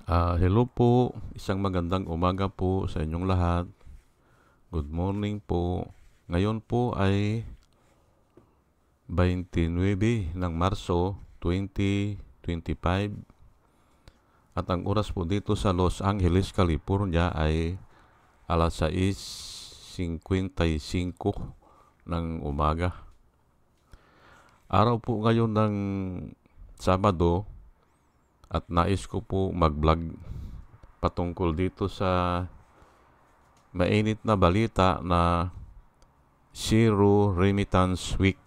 Hello po, isang magandang umaga po sa inyong lahat. Good morning po. Ngayon po ay 29 ng Marso 2025 at ang oras po dito sa Los Angeles, California ay alas 6:55 ng umaga. Araw po ngayon ng Sabado at nais ko po mag-vlog patungkol dito sa mainit na balita na Zero Remittance Week.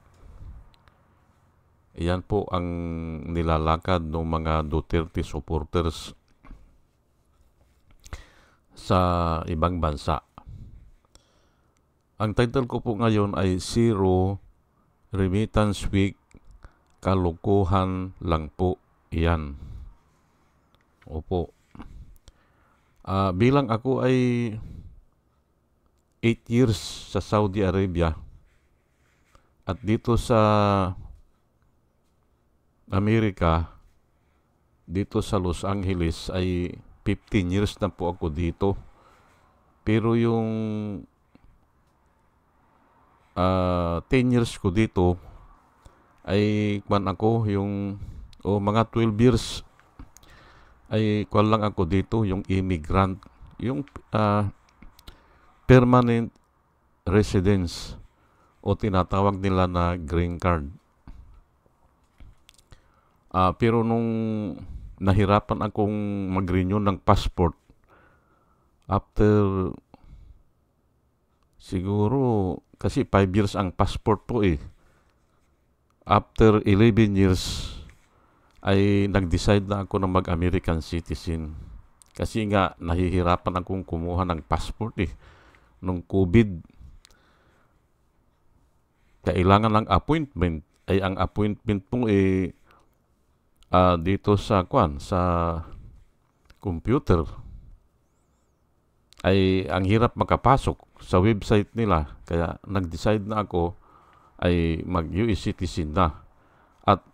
Iyan po ang nilalakad ng mga Duterte supporters sa ibang bansa. Ang title ko po ngayon ay Zero Remittance Week, kalokohan lang po iyan. Opo. Bilang ako ay 8 years sa Saudi Arabia at dito sa Amerika, dito sa Los Angeles ay 15 years na po ako dito. Pero yung 10 years ko dito ay mga 12 years ay lang ako dito, yung immigrant, yung permanent residence o tinatawag nila na green card. Pero nung nahirapan akong mag-renew ng passport after siguro kasi 5 years ang passport po eh. After 11 years ay nag-decide na ako na mag-American citizen. Kasi nga nahihirapan akong kumuha ng passport eh. Nung COVID, kailangan ng appointment. Ay ang appointment po eh dito sa computer ay ang hirap makapasok sa website nila. Kaya nag-decide na ako ay mag-US citizen na. At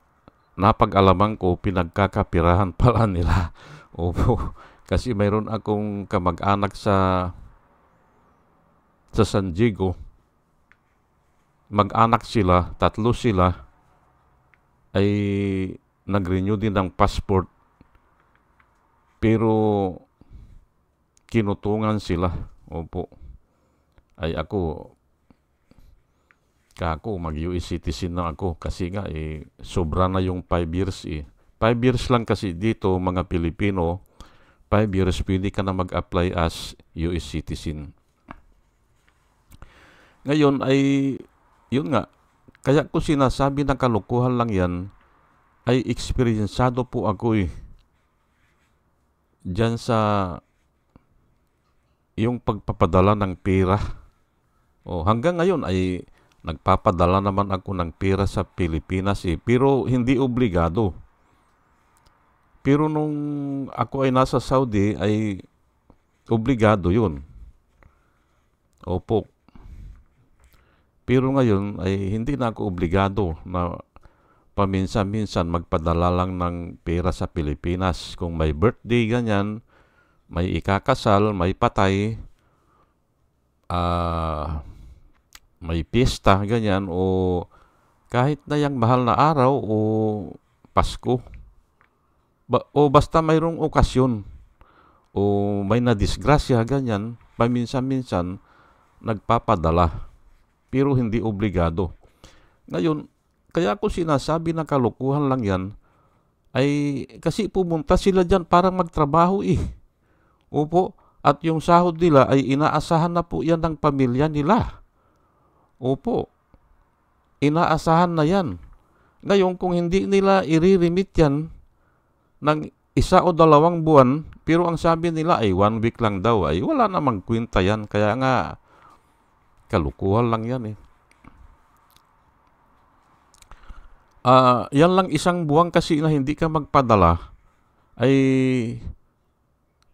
napag-alaman ko, pinagkakapirahan pala nila. Opo, kasi mayroon akong kamag-anak sa San Diego. Mag-anak sila, 3 sila, ay nag-renew din ng passport. Pero kinutungan sila. Opo. Ay ako mag-US citizen na ako kasi nga sobra na yung 5 years eh. 5 years lang kasi dito mga Pilipino, 5 years pwede ka na mag-apply as US citizen. Ngayon ay yun nga, kaya ko sinasabi na kalokohan lang yan ay eksperyensado po ako eh. Diyan sa yung pagpapadala ng pera. Hanggang ngayon ay nagpapadala naman ako ng pera sa Pilipinas eh, pero hindi obligado. Pero nung ako ay nasa Saudi ay obligado yun. Opo. Pero ngayon ay hindi na ako obligado na paminsan-minsan magpadala lang ng pera sa Pilipinas. Kung may birthday ganyan, may ikakasal, may patay, may pista, ganyan, o kahit na yung mahal na araw o Pasko, o basta mayroong okasyon o may nadisgrasya, ganyan, paminsan-minsan nagpapadala, pero hindi obligado. Ngayon, kaya ako sinasabi na kalokohan lang yan, ay kasi pumunta sila dyan parang magtrabaho eh. Opo, at yung sahod nila ay inaasahan na po yan ng pamilya nila. Opo, inaasahan na yan. Ngayon, kung hindi nila i-remit yan ng 1 o 2 buwan, pero ang sabi nila ay 1 week lang daw, ay wala namang kwenta yan. Kaya nga, kalukuhan lang yan eh. Yan lang 1 buwan kasi na hindi ka magpadala, ay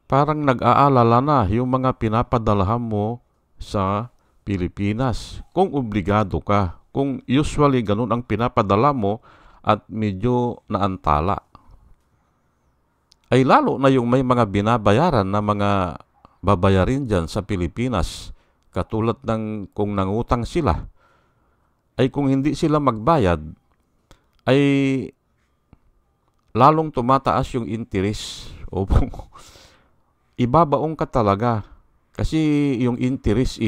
parang nag-aalala na yung mga pinapadalahan mo sa Pilipinas. Kung obligado ka, kung usually ganun ang pinapadala mo at medyo naantala. ay lalo na yung may mga binabayaran na mga babayarin dyan sa Pilipinas, katulad ng kung nangutang sila, ay kung hindi sila magbayad, ay lalong tumataas yung interest. O ibabaong ka talaga kasi yung interest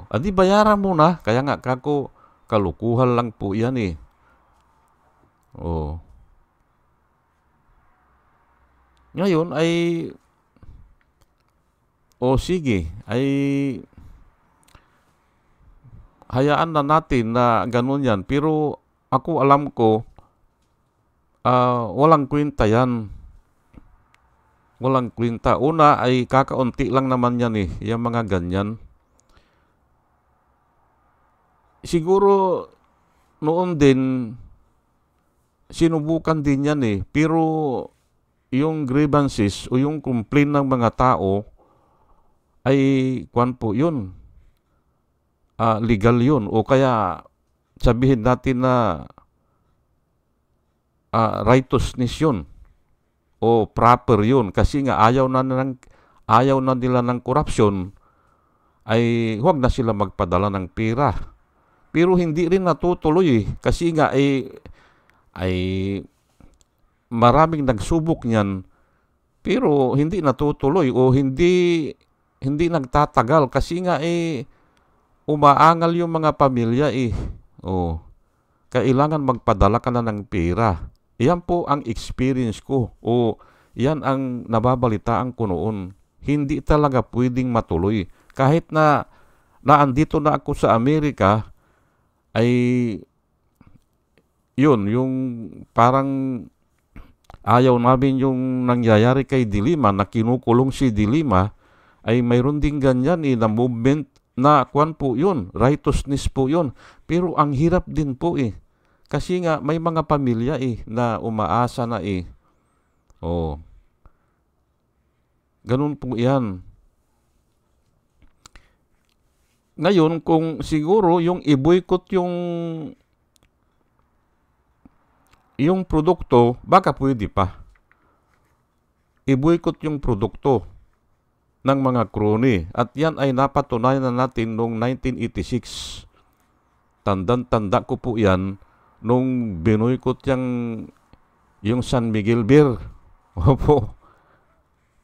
adi bayaran mo na, kaya nga kako kalukuhan lang po yan O ngayon ay sige, ay hayaan na natin na ganun yan. Pero ako alam ko, walang kwenta yan. Walang kwenta. Una ay kakaunti lang naman yan yung mga ganyan. Siguro noon din, sinubukan din yan pero yung grievances o yung complaint ng mga tao ay kwan po yun. Legal yun. O kaya sabihin natin na righteousness yun. O proper yun. Kasi nga ayaw na nila ng corruption, ay huwag na sila magpadala ng pera. Pero hindi rin natutuloy kasi nga ay maraming nagsubok niyan pero hindi natutuloy o hindi nagtatagal kasi nga umaangal yung mga pamilya kailangan magpadala ka na ng pera. Iyan po ang experience ko o yan ang nababalitaan ko noon. Hindi talaga pwedeng matuloy. Kahit na naandito na ako sa Amerika, ay yun, yung parang ayaw namin yung nangyayari kay Dilima, na kinukulong si Dilima, ay mayroon din ganyan na movement na kwan po yun, righteousness po yun. Pero ang hirap din po kasi nga may mga pamilya na umaasa na ganun po yan. Ngayon, kung siguro yung i-boycott yung produkto, baka pwede pa. I-boycott yung produkto ng mga kroni. At yan ay napatunayan na natin noong 1986. Tandang-tanda ko po yan nung binoykot yung San Miguel Beer. Opo.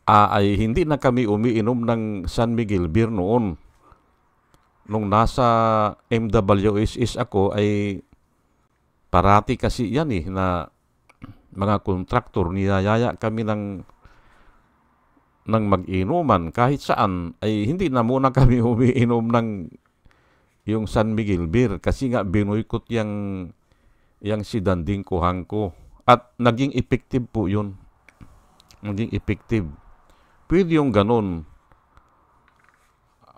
Ay hindi na kami umiinom ng San Miguel Beer noon. Nung nasa MWSS ako ay parati kasi yan na mga kontraktor, niyayaya kami ng mag-inuman kahit saan, ay hindi na muna kami umiinom ng yung San Miguel Beer kasi nga binoykot yang si Danding Kuhangko. At naging effective po yun. Naging effective. Pwede yung ganun.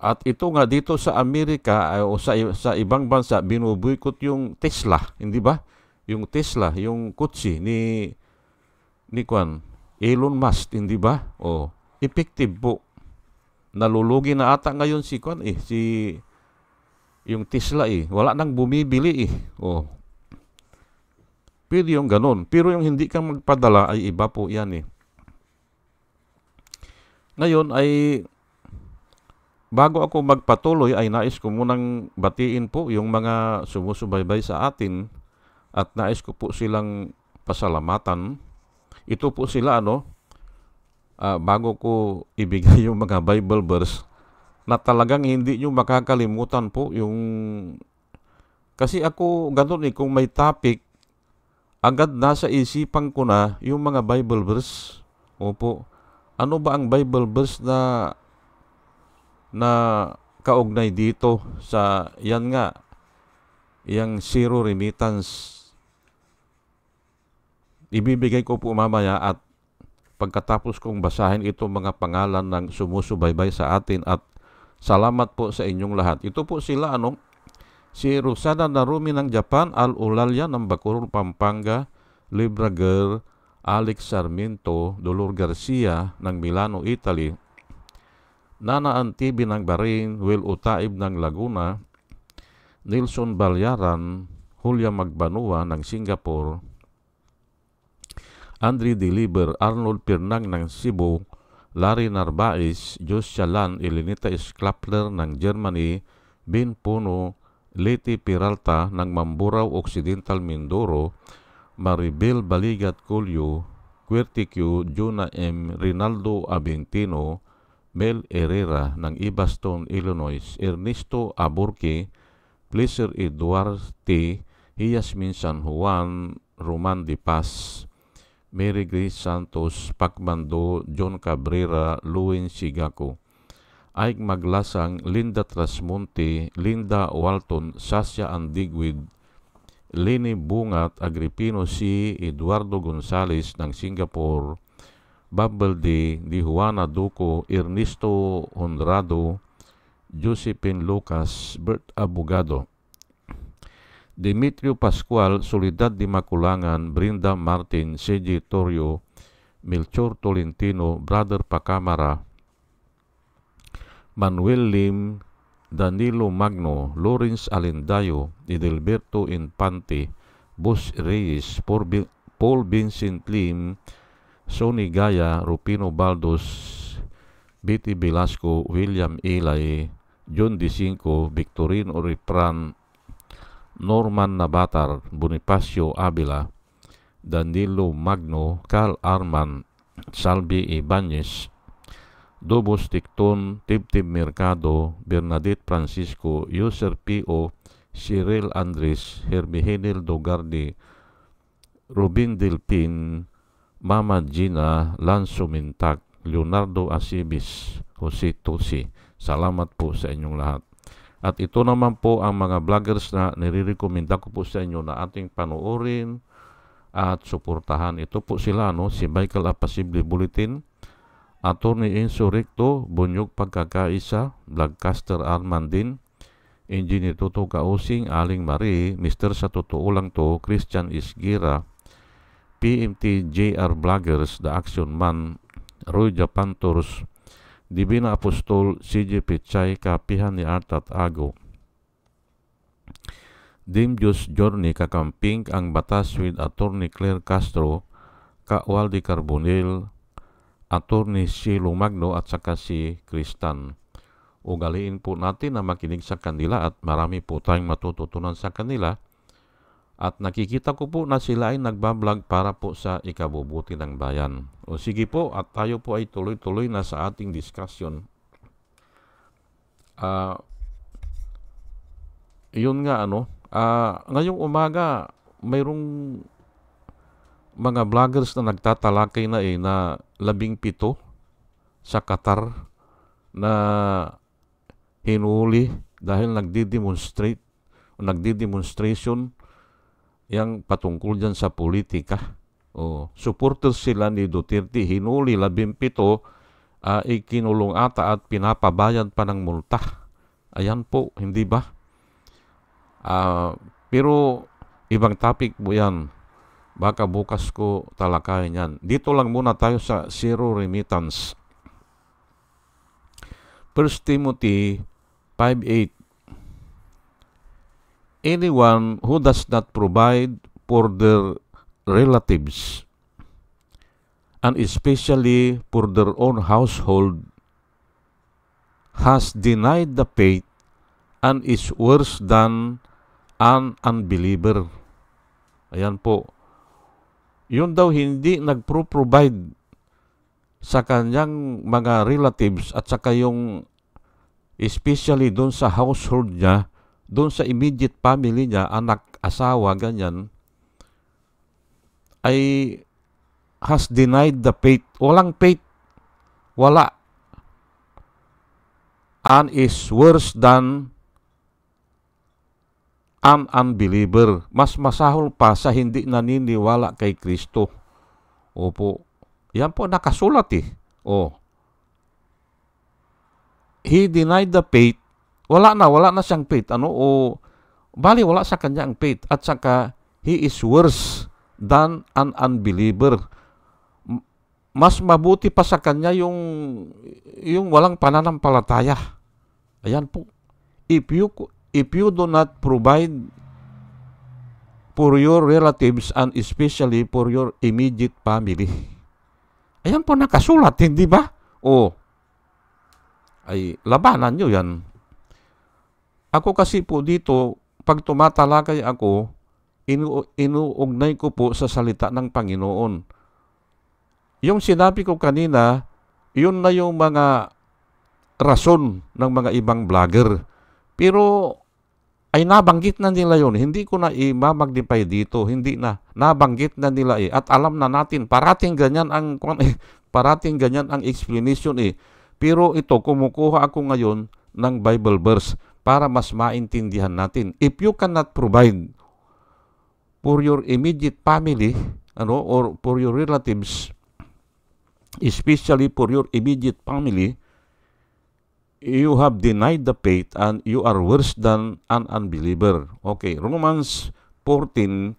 At ito nga dito sa Amerika o sa ibang bansa, binuboykot yung Tesla, hindi ba? Yung Tesla, yung kotse ni Elon Musk, hindi ba? Effective po. Nalulugi na ata ngayon si yung Tesla wala nang bumibili Pwede yung ganun. Pero yung hindi ka magpadala ay iba po yan Ngayon ay bago ako magpatuloy ay nais ko munang batiin po yung mga sumusubaybay sa atin at nais ko po silang pasalamatan. Ito po sila bago ko ibigay yung mga Bible verse na talagang hindi nyo makakalimutan po yung kasi ako ganun kung may topic agad nasa isipan ko na yung mga Bible verse. Opo. Ano ba ang Bible verse na kaugnay dito sa yan nga yung zero remittance? Ibibigay ko po mamaya at pagkatapos kong basahin ito mga pangalan ng sumusubaybay sa atin at salamat po sa inyong lahat. Ito po sila si Rosana Narumi ng Japan, Al Ulalya ng Bacoor, Pampanga, Libra Girl, Alex Sarmiento, Dolor Garcia ng Milano, Italy, Nana Antibi ng Bahrain, Will Utaib ng Laguna, Nilson Balyaran, Julia Magbanua ng Singapore, Andre Deliver, Arnold Pirnang ng Cebu, Larry Narvaez, Jos Chalan, Elenita Sklapler ng Germany, Ben Puno, Leti Peralta ng Mamburao Occidental Mindoro, Maribel Baligat Culio, Querticu, Juna M. Rinaldo Aventino, Mel Herrera ng Ibaston, Illinois, Ernesto Aburque, Pleasure Eduarte, Yasmin San Juan, Roman De Paz, Mary Grace Santos, Pacmando, John Cabrera, Luwin Sigaco, Ike Maglasang, Linda Trasmonte, Linda Walton, Sasha Andigwid, Leni Bungat, Agripino C. Eduardo Gonzales ng Singapore, Bubble Di Juana Duco, Ernesto Honrado, Josephine Lucas, Bert Abogado, Demetrio Pascual, Soledad de Maculangan, Brinda Martin, C.J. Torrio, Melchor Tolentino, Brother Pacamara, Manuel Lim, Danilo Magno, Lawrence Alendayo, Edelberto Infante, Bus Reyes, Paul Vincent Lim, Sonny Gaya, Rupino Baldos, Betty Velasco, William Elay, John DeCinco, Victorino Ripran, Norman Nabatar, Bonifacio Avila, Danilo Magno, Carl Arman, Salvi Ibanez, Dobos Ticton, Tibtib Mercado, Bernadette Francisco, User P.O., Cyril Andres, Hermihenil Dogardi, Rubin Delpin, Mama Gina, Lanzo Mintak, Leonardo Asibis, Jose Tosi. Salamat po sa inyong lahat. At ito naman po ang mga vloggers na nire-recommenda ko po sa inyo na ating panoorin at suportahan. Ito po sila, si Michael Apasible Bulletin, Attorney Enzo Recto, Bunyog Pagkakaisa, Vlogcaster Armandin, Engineer Toto Kausing, Aling Marie, Mr. Sa Totoo Lang To, Christian Isgira, PMT JR Vloggers, The Action Man, Roy Japan Tours, Divina Apostol, CJ Pechay, Kapihan ni Art at Ago, Dimjus Journey, Kakamping, Ang Batas with Attorney Claire Castro, Kawaldi Carbonel, Attorney Shilo Magno at saka si Kristan. Ugaliin po natin na makinig sa kanila at marami po tayong matututunan sa kanila. At nakikita ko po na sila ay nagbablog para po sa ikabubuti ng bayan. O sige po, at tayo po ay tuloy-tuloy na sa ating discussion. Yun nga ngayong umaga, mayroong mga vloggers na nagtatalakay na na 17 sa Qatar na hinuli dahil nagdi-demonstration yang patungkol dyan sa politika. Supporters sila ni Duterte, hinuli 17, ikinulong ata at pinapabayad pa ng multa. Ayan po, hindi ba? Pero ibang topic po yan. Baka bukas ko talakayin yan. Dito lang muna tayo sa zero remittance. 1 Timothy 5:8. Anyone who does not provide for their relatives, and especially for their own household, has denied the faith and is worse than an unbeliever. Ayan po. Yun daw hindi nagpro-provide sa kanyang mga relatives at saka yung especially doon sa household niya, doon sa immediate family niya, anak, asawa, ganyan, ay has denied the faith. Walang faith. Wala. And is worse than an unbeliever. Mas masahol pa sa hindi naniniwala kay Kristo. Opo. Yan po nakasulat He denied the faith. Wala na siyang faith. Bali wala sa kanya ang faith. At saka, he is worse than an unbeliever. Mas mabuti pa sa kanya yung walang pananampalataya. Ayan po. If you do not provide for your relatives and especially for your immediate family. Ayan po nakasulat, hindi ba? O, ay labanan nyo yan. Ako kasi po dito, pag tumatalakay ako, inuugnay ko po sa salita ng Panginoon. Yung sinabi ko kanina, yun na yung mga rason ng mga ibang vlogger. Pero ay nabanggit na nila yun. Hindi ko na i-magnify dito. Hindi na. Nabanggit na nila eh. At alam na natin, parating ganyan ang explanation eh. Pero ito, kumukuha ako ngayon ng Bible verse para mas maintindihan natin. If you cannot provide for your immediate family, or for your relatives, especially for your immediate family, you have denied the faith and you are worse than an unbeliever. Okay, Romans 14:7.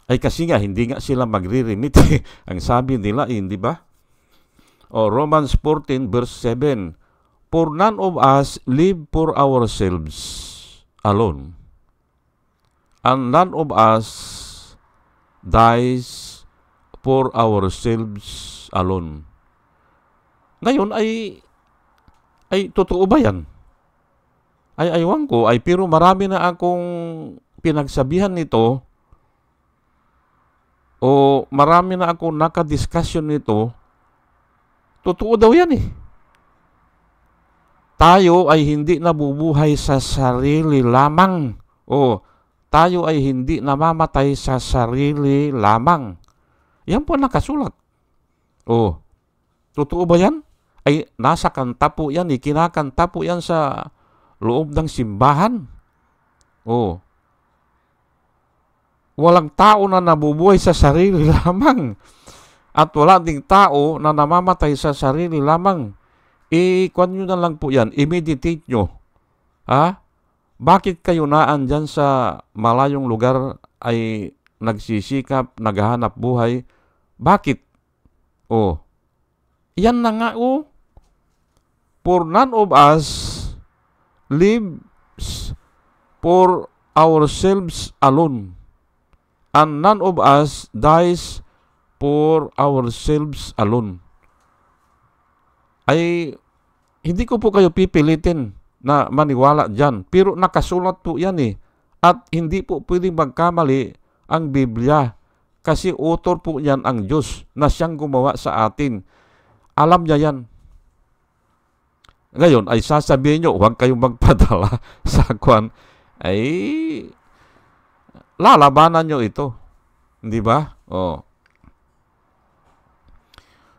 Ay kasi nga, hindi nga sila magre-remit. Ang sabi nila, hindi ba? Romans 14 verse 7. For none of us live for ourselves alone, and none of us dies for ourselves alone. Ngayon ay totoo ba yan? Ay aywan ko, pero marami na akong pinagsabihan nito o marami na akong nakadiskusyon nito. Totoo daw yan eh. Tayo ay hindi nabubuhay sa sarili lamang. Tayo ay hindi namamatay sa sarili lamang. Yan po nakasulat. Totoo ba yan? Ay nasa kanta po yan eh. Kinakanta po yan sa loob ng simbahan. Walang tao na nabubuhay sa sarili lamang. At wala ding tao na namamatay sa sarili lamang. Kuwan nyo na lang po yan. I-meditate nyo. Bakit kayo naandyan sa malayong lugar ay nagsisikap, naghahanap buhay? Bakit? Yan na nga For none of us lives for ourselves alone, and none of us dies for ourselves alone. Ay hindi ko po kayo pipilitin na maniwala dyan. Pero nakasulat po yan eh. At hindi po pwedeng magkamali ang Biblia. Kasi author po yan ang Diyos na siyang gumawa sa atin. Alam niya yan. Ngayon ay sasabihin nyo, huwag kayong magpadala sa kwan. Ay lalabanan nyo ito. Hindi ba?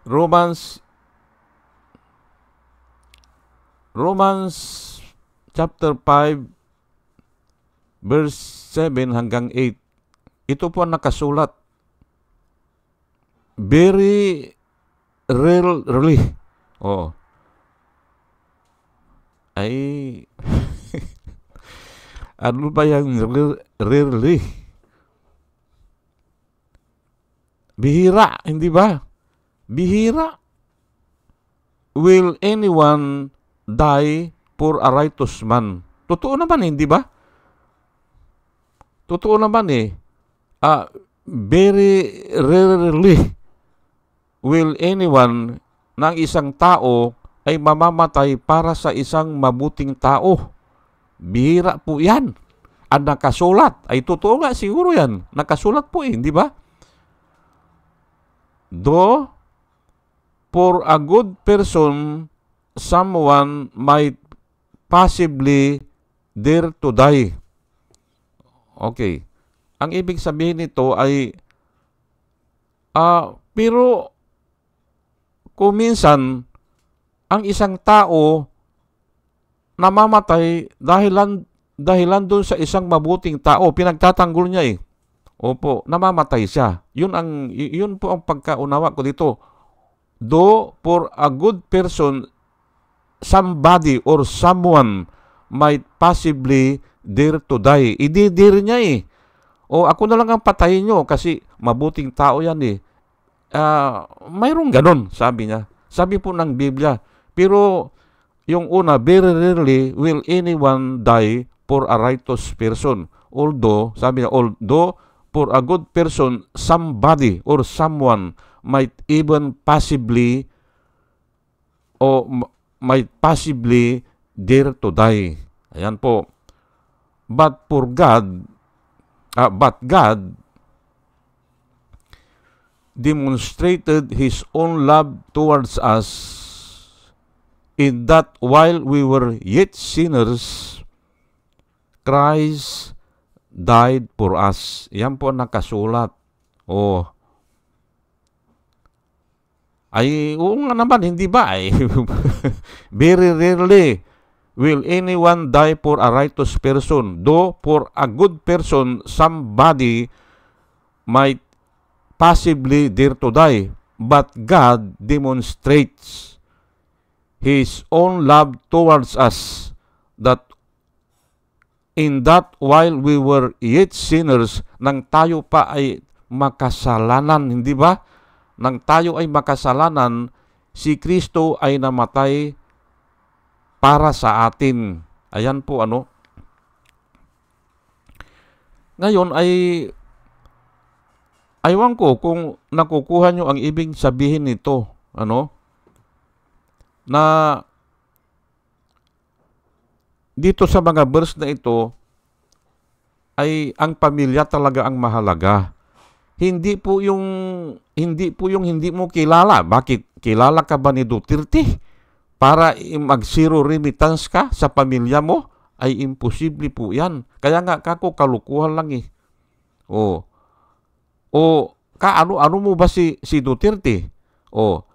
Romans chapter 5 verse 7 hanggang 8. Ito po ang nakasulat. Very rarely. Ay ano ba yung rarely? Bihira, hindi ba? Bihira. Will anyone die for a righteous man? Totoo naman, hindi ba? Totoo naman eh. Very rarely will anyone ng isang tao ay mamamatay para sa isang mabuting tao. Bihira po yan. Ang nakasulat, ay totoo nga siguro yan. Nakasulat po eh, hindi ba? Though for a good person, someone might possibly dare to die. Okay. Ang ibig sabihin nito ay pero kung minsan ang isang tao namamatay dahilan doon sa isang mabuting tao, pinagtatanggol niya eh. Opo, namamatay siya. Yun po ang pagkaunawa ko dito. Though for a good person, somebody or someone might possibly dare to die. Ididire niya eh. Ako na lang ang patayin nyo kasi mabuting tao yan eh. Mayroong ganon, sabi niya. Sabi po ng Biblia. Pero yung una, very rarely will anyone die for a righteous person. although, sabi niya, although for a good person, somebody or someone might even possibly dare to die. Ayan po. But God demonstrated His own love towards us in that while we were yet sinners, Christ died for us. Yan po nakasulat. Oo nga naman, hindi ba? Very rarely will anyone die for a righteous person. Though for a good person, somebody might possibly dare to die. But God demonstrates His own love towards us that in that while we were yet sinners, nang tayo pa ay makasalanan, hindi ba? Nang tayo ay makasalanan, si Kristo ay namatay para sa atin. Ayan po Ngayon ay aywan ko kung nakukuha nyo ang ibig sabihin nito. Na dito sa mga verse na ito ay ang pamilya talaga ang mahalaga. Hindi po yung hindi mo kilala. Bakit? Kilala ka ba ni Duterte? Para mag-zero remittance ka sa pamilya mo? Ay imposible po yan. Kaya nga kako kalukuhan lang eh. Ano mo ba si Duterte?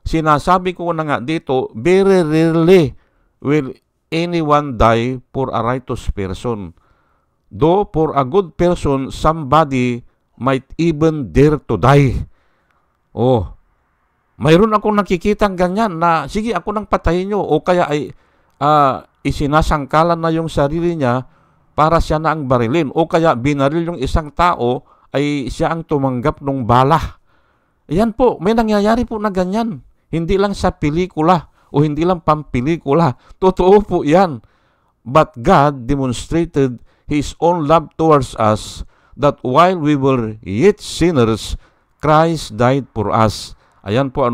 Sinasabi ko na nga dito, very rarely will anyone die for a righteous person. Though for a good person, somebody might even dare to die. Mayroon akong nakikitang ganyan na, sige, ako nang patayin nyo. O kaya ay isinasangkalan na yung sarili niya para siya na ang barilin. O kaya binaril yung isang tao, ay siya ang tumanggap ng bala. Yan po, may nangyayari po na ganyan. Hindi lang sa pelikula o hindi lang pampelikula. Totoo po yan. But God demonstrated His own love towards us that while we were yet sinners, Christ died for us. Ayan po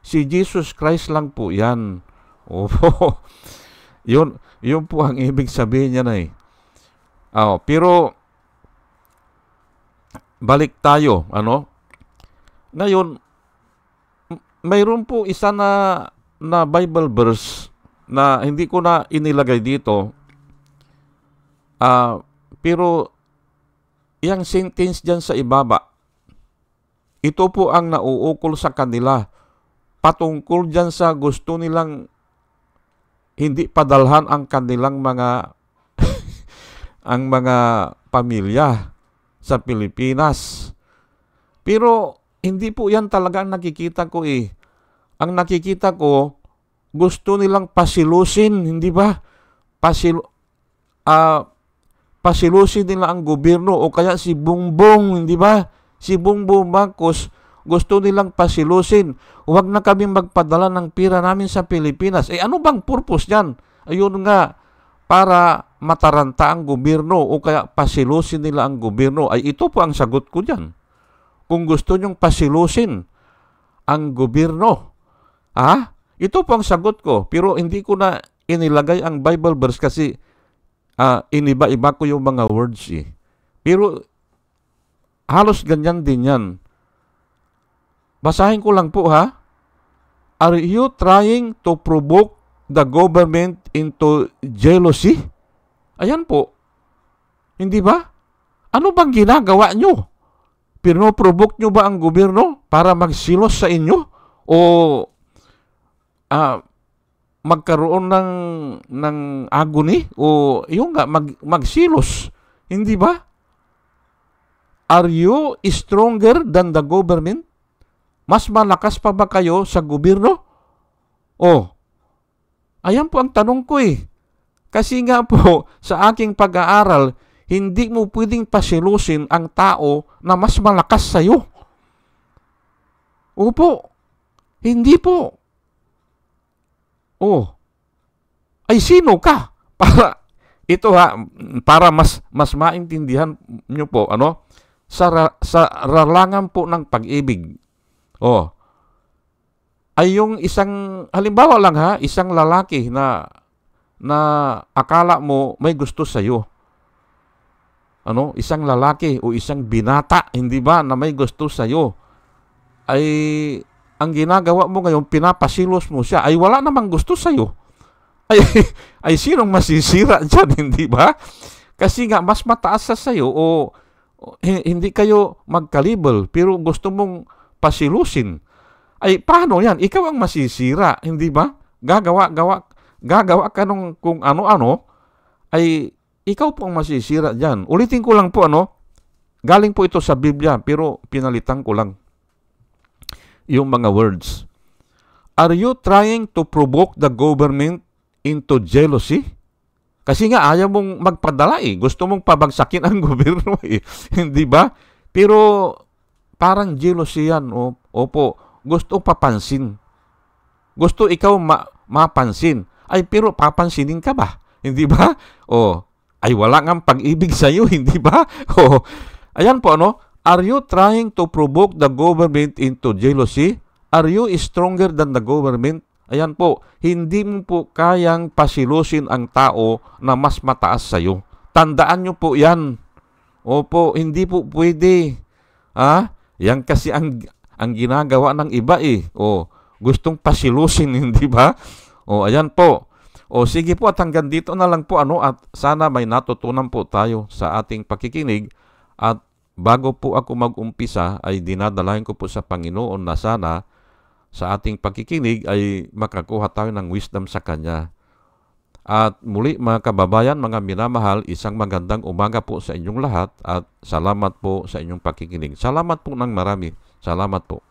si Jesus Christ lang po yan. Yun po ang ibig sabihin niya na pero balik tayo, Ngayon, mayroon po isa na Bible verse na hindi ko na inilagay dito. Pero yung sentence dyan sa ibaba, ito po ang nauukol sa kanila patungkol dyan sa gusto nilang hindi padalhan ang kanilang mga ang mga pamilya sa Pilipinas. Pero hindi po yan talaga ang nakikita ko eh. Ang nakikita ko, gusto nilang pasilusin, hindi ba? Pasilusin nila ang gobyerno o kaya si Bongbong, hindi ba? Si Bongbong Marcos, gusto nilang pasilusin. Huwag na kami magpadala ng pira namin sa Pilipinas. Ano bang purpose niyan? Ayun nga, para mataranta ang gobyerno o kaya pasilusin nila ang gobyerno. Ay ito po ang sagot ko diyan. Kung gusto nyong pasilusin ang gobyerno, ito po ang sagot ko. Pero hindi ko na inilagay ang Bible verse kasi iniba-iba ko yung mga words eh. Pero halos ganyan din yan. Basahin ko lang po Are you trying to provoke the government into jealousy? Ayan po. Hindi ba? Ano bang ginagawa nyo? Pinoprovoke nyo ba ang gobyerno para magsilos sa inyo? O magkaroon ng agony? O yung nga, magsilos? Hindi ba? Are you stronger than the government? Mas malakas pa ba kayo sa gobyerno? Ayan po ang tanong ko eh. Kasi nga po, sa aking pag-aaral, hindi mo pwedeng pasilusin ang tao na mas malakas sa'yo. Opo. Hindi po. Ay sino ka? ito para mas maintindihan nyo po, sa ralangan po ng pag-ibig. Ay yung isang, halimbawa lang isang lalaki na akala mo may gusto sa'yo. Isang lalaki o isang binata, hindi ba, na may gusto sa'yo, ay ang ginagawa mo ngayon, pinapasilos mo siya, ay wala namang gusto sa'yo. Ay sinong masisira dyan, hindi ba? Kasi nga, mas mataas sa sa'yo o hindi kayo magkalibel, pero gusto mong pasilusin. Ay, paano yan? Ikaw ang masisira, hindi ba? Gagawa ka nung kung ano-ano, ay ikaw po ang masisira dyan. Ulitin ko lang po, galing po ito sa Biblia, pero pinalitan ko lang yung mga words. Are you trying to provoke the government into jealousy? Kasi nga, ayaw mong magpadala Gusto mong pabagsakin ang gobyerno Hindi ba? Pero, parang jealousy yan. Opo, gusto papansin. Gusto ikaw mapansin. Ay, pero papansinin ka ba? Hindi ba? Ay wala ngang pag-ibig sa'yo, hindi ba? Ayan po, Are you trying to provoke the government into jealousy? Are you stronger than the government? Ayan po, hindi mo po kayang pasilusin ang tao na mas mataas sa'yo. Tandaan nyo po yan. Opo, hindi po pwede. Yan kasi ang ginagawa ng iba gustong pasilusin, hindi ba? Ayan po. Sige po at hanggang dito na lang po at sana may natutunan po tayo sa ating pakikinig at bago po ako mag-umpisa ay dinadalahin ko po sa Panginoon na sana sa ating pakikinig ay makakuha tayo ng wisdom sa Kanya. At muli mga kababayan, mga minamahal, isang magandang umaga po sa inyong lahat at salamat po sa inyong pakikinig. Salamat po ng marami. Salamat po.